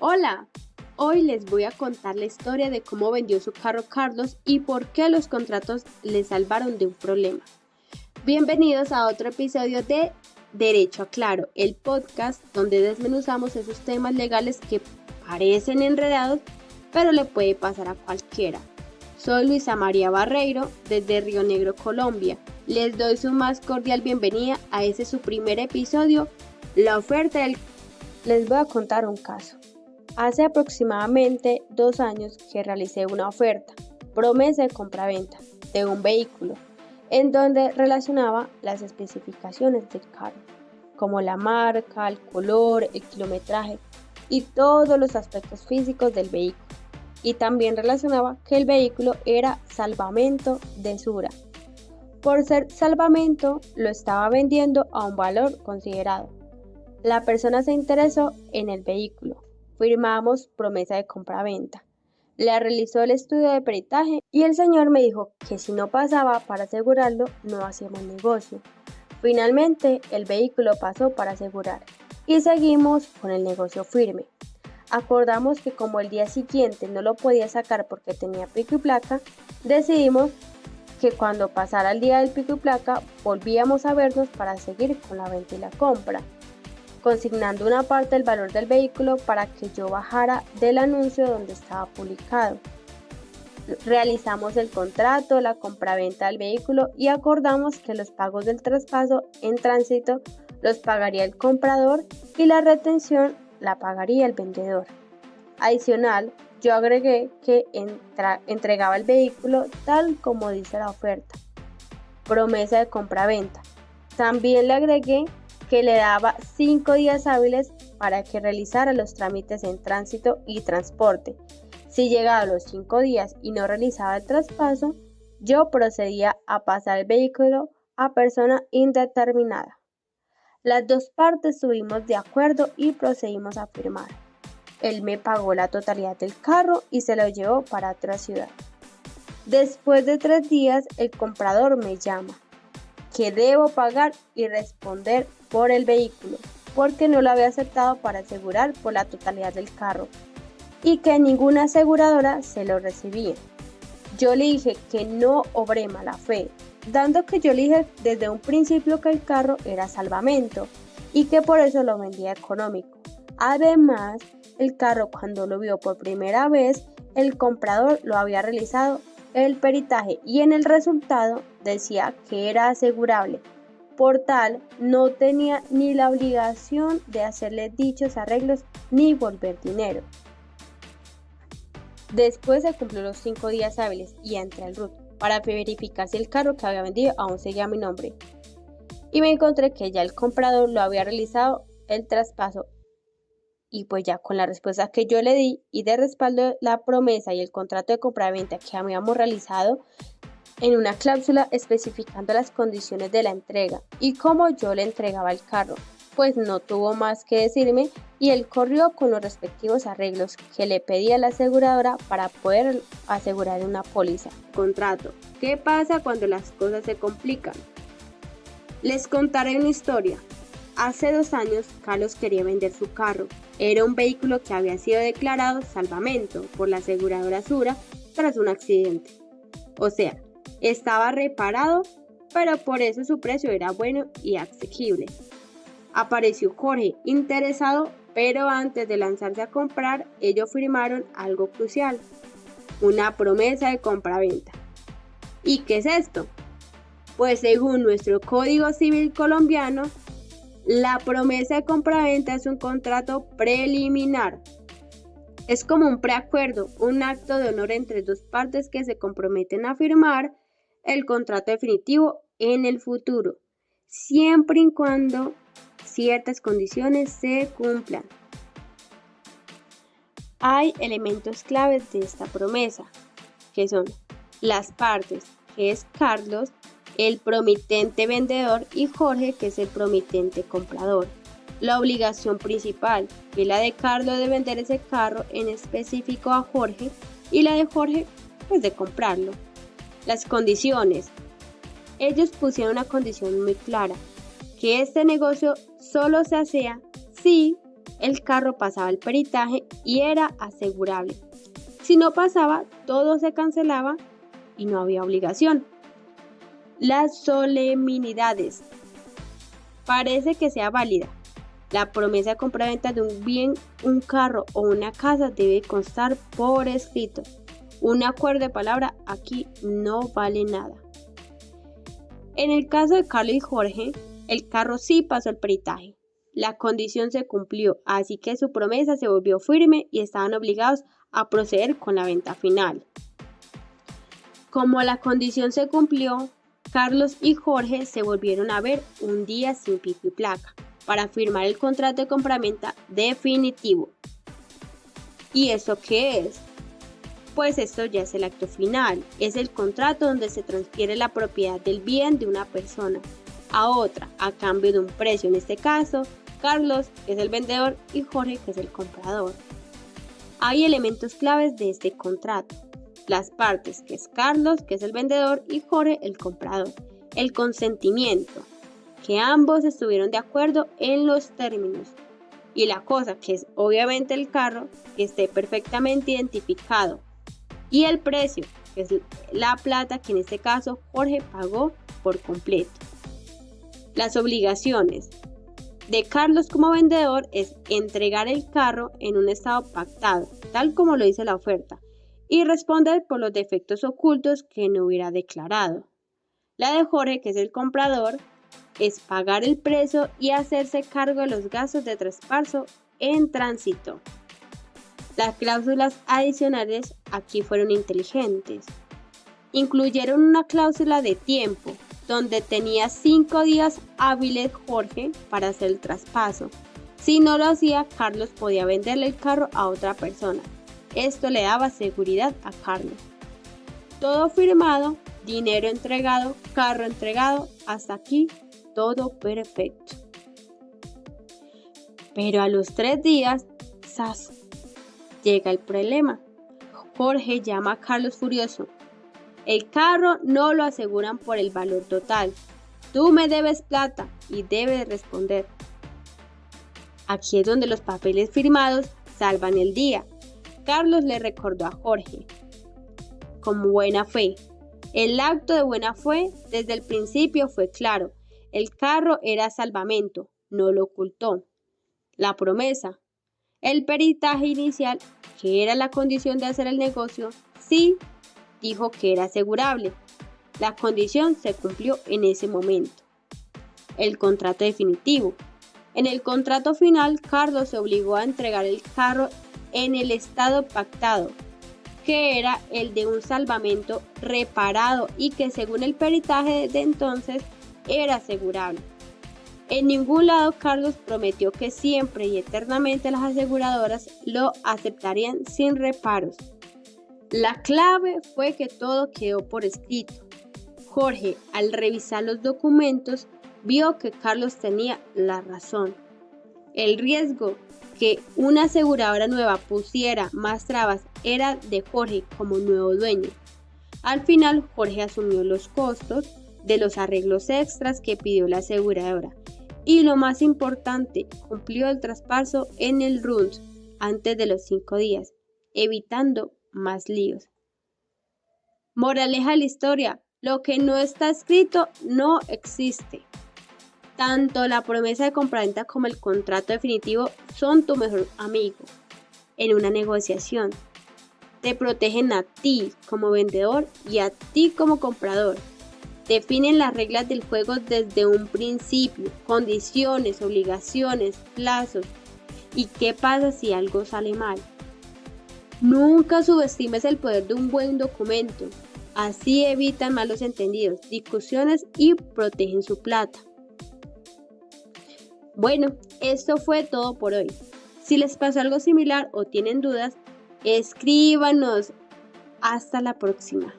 Hola, hoy les voy a contar la historia de cómo vendió su carro Carlos y por qué los contratos le salvaron de un problema. Bienvenidos a otro episodio de Derecho a Claro, el podcast donde desmenuzamos esos temas legales que parecen enredados, pero le puede pasar a cualquiera. Soy Luisa María Barreiro desde Río Negro, Colombia. Les doy su más cordial bienvenida a ese su primer episodio, la oferta del... Les voy a contar un caso. Hace aproximadamente 2 años que realicé una oferta, promesa de compraventa de un vehículo, en donde relacionaba las especificaciones del carro, como la marca, el color, el kilometraje y todos los aspectos físicos del vehículo. Y también relacionaba que el vehículo era salvamento de Sura. Por ser salvamento, lo estaba vendiendo a un valor considerado. La persona se interesó en el vehículo. Firmamos promesa de compraventa. Le realizó el estudio de peritaje y el señor me dijo que si no pasaba para asegurarlo, no hacíamos negocio. Finalmente, el vehículo pasó para asegurar y seguimos con el negocio firme. Acordamos que como el día siguiente no lo podía sacar porque tenía pico y placa, decidimos que cuando pasara el día del pico y placa volvíamos a vernos para seguir con la venta y la compra, consignando una parte del valor del vehículo para que yo bajara del anuncio donde estaba publicado. Realizamos el contrato, la compraventa del vehículo y acordamos que los pagos del traspaso en tránsito los pagaría el comprador y la retención la pagaría el vendedor. Adicional, yo agregué que entregaba el vehículo tal como dice la oferta. Promesa de compraventa. También le agregué que le daba 5 días hábiles para que realizara los trámites en tránsito y transporte. Si llegaba los 5 días y no realizaba el traspaso, yo procedía a pasar el vehículo a persona indeterminada. Las dos partes estuvimos de acuerdo y procedimos a firmar. Él me pagó la totalidad del carro y se lo llevó para otra ciudad. Después de 3 días, el comprador me llama, que debo pagar y responder por el vehículo, porque no lo había aceptado para asegurar por la totalidad del carro y que ninguna aseguradora se lo recibía. Yo le dije que no obré mala fe, dando que yo le dije desde un principio que el carro era salvamento y que por eso lo vendía económico. Además, el carro cuando lo vio por primera vez, el comprador lo había realizado el peritaje y en el resultado decía que era asegurable. Por tal, no tenía ni la obligación de hacerle dichos arreglos ni volver dinero. Después se cumplió los 5 días hábiles y entré al RUT para verificar si el carro que había vendido aún seguía a mi nombre. Y me encontré que ya el comprador lo había realizado el traspaso. Y pues ya con la respuesta que yo le di y de respaldo la promesa y el contrato de compraventa que habíamos realizado en una cláusula especificando las condiciones de la entrega y cómo yo le entregaba el carro, pues no tuvo más que decirme y él corrió con los respectivos arreglos que le pedía la aseguradora para poder asegurar una póliza. Contrato. ¿Qué pasa cuando las cosas se complican? Les contaré una historia. Hace 2 años, Carlos quería vender su carro. Era un vehículo que había sido declarado salvamento por la aseguradora Sura tras un accidente. O sea, estaba reparado, pero por eso su precio era bueno y asequible. Apareció Jorge interesado, pero antes de lanzarse a comprar, ellos firmaron algo crucial, una promesa de compraventa. ¿Y qué es esto? Pues según nuestro Código Civil colombiano, la promesa de compraventa es un contrato preliminar. Es como un preacuerdo, un acto de honor entre dos partes que se comprometen a firmar el contrato definitivo en el futuro, siempre y cuando ciertas condiciones se cumplan. Hay elementos claves de esta promesa, que son las partes, que es Carlos, el promitente vendedor, y Jorge, que es el promitente comprador. La obligación principal, que es la de Carlos de vender ese carro en específico a Jorge, y la de Jorge, pues de comprarlo. Las condiciones. Ellos pusieron una condición muy clara, que este negocio solo se hacía si el carro pasaba el peritaje y era asegurable. Si no pasaba, todo se cancelaba y no había obligación. Las solemnidades. Parece que sea válida. La promesa de compraventa de un bien, un carro o una casa debe constar por escrito. Un acuerdo de palabra aquí no vale nada. En el caso de Carlos y Jorge, el carro sí pasó el peritaje. La condición se cumplió, así que su promesa se volvió firme y estaban obligados a proceder con la venta final. Como la condición se cumplió, Carlos y Jorge se volvieron a ver un día sin pico y placa para firmar el contrato de compraventa definitivo. ¿Y eso qué es? Pues esto ya es el acto final, es el contrato donde se transfiere la propiedad del bien de una persona a otra a cambio de un precio. En este caso, Carlos, que es el vendedor, y Jorge, que es el comprador. Hay elementos claves de este contrato. Las partes, que es Carlos, que es el vendedor, y Jorge, el comprador. El consentimiento, que ambos estuvieron de acuerdo en los términos. Y la cosa, que es obviamente el carro, que esté perfectamente identificado. Y el precio, que es la plata, que en este caso Jorge pagó por completo. Las obligaciones de Carlos como vendedor es entregar el carro en un estado pactado, tal como lo dice la oferta, y responder por los defectos ocultos que no hubiera declarado. La de Jorge, que es el comprador, es pagar el precio y hacerse cargo de los gastos de traspaso en tránsito. Las cláusulas adicionales aquí fueron inteligentes. Incluyeron una cláusula de tiempo, donde tenía 5 días hábiles Jorge para hacer el traspaso. Si no lo hacía, Carlos podía venderle el carro a otra persona. Esto le daba seguridad a Carlos. Todo firmado, dinero entregado, carro entregado, hasta aquí todo perfecto. Pero a los 3 días, ¡zas!, llega el problema. Jorge llama a Carlos furioso. El carro no lo aseguran por el valor total. Tú me debes plata y debes responder. Aquí es donde los papeles firmados salvan el día. Carlos le recordó a Jorge, con buena fe. El acto de buena fe desde el principio fue claro. El carro era salvamento, no lo ocultó. La promesa, el peritaje inicial, que era la condición de hacer el negocio, sí dijo que era asegurable. La condición se cumplió en ese momento. El contrato definitivo. En el contrato final, Carlos se obligó a entregar el carro en el estado pactado, que era el de un salvamento reparado y que según el peritaje de entonces era asegurable. En ningún lado Carlos prometió que siempre y eternamente las aseguradoras lo aceptarían sin reparos. La clave fue que todo quedó por escrito. Jorge, al revisar los documentos, vio que Carlos tenía la razón. El riesgo que una aseguradora nueva pusiera más trabas era de Jorge como nuevo dueño. Al final, Jorge asumió los costos de los arreglos extras que pidió la aseguradora. Y lo más importante, cumplió el traspaso en el RUNS antes de los 5 días, evitando más líos. Moraleja de la historia: lo que no está escrito no existe. Tanto la promesa de compraventa como el contrato definitivo son tu mejor amigo en una negociación. Te protegen a ti como vendedor y a ti como comprador. Definen las reglas del juego desde un principio, condiciones, obligaciones, plazos y qué pasa si algo sale mal. Nunca subestimes el poder de un buen documento, así evitan malos entendidos, discusiones y protegen su plata. Bueno, esto fue todo por hoy. Si les pasó algo similar o tienen dudas, escríbanos. Hasta la próxima.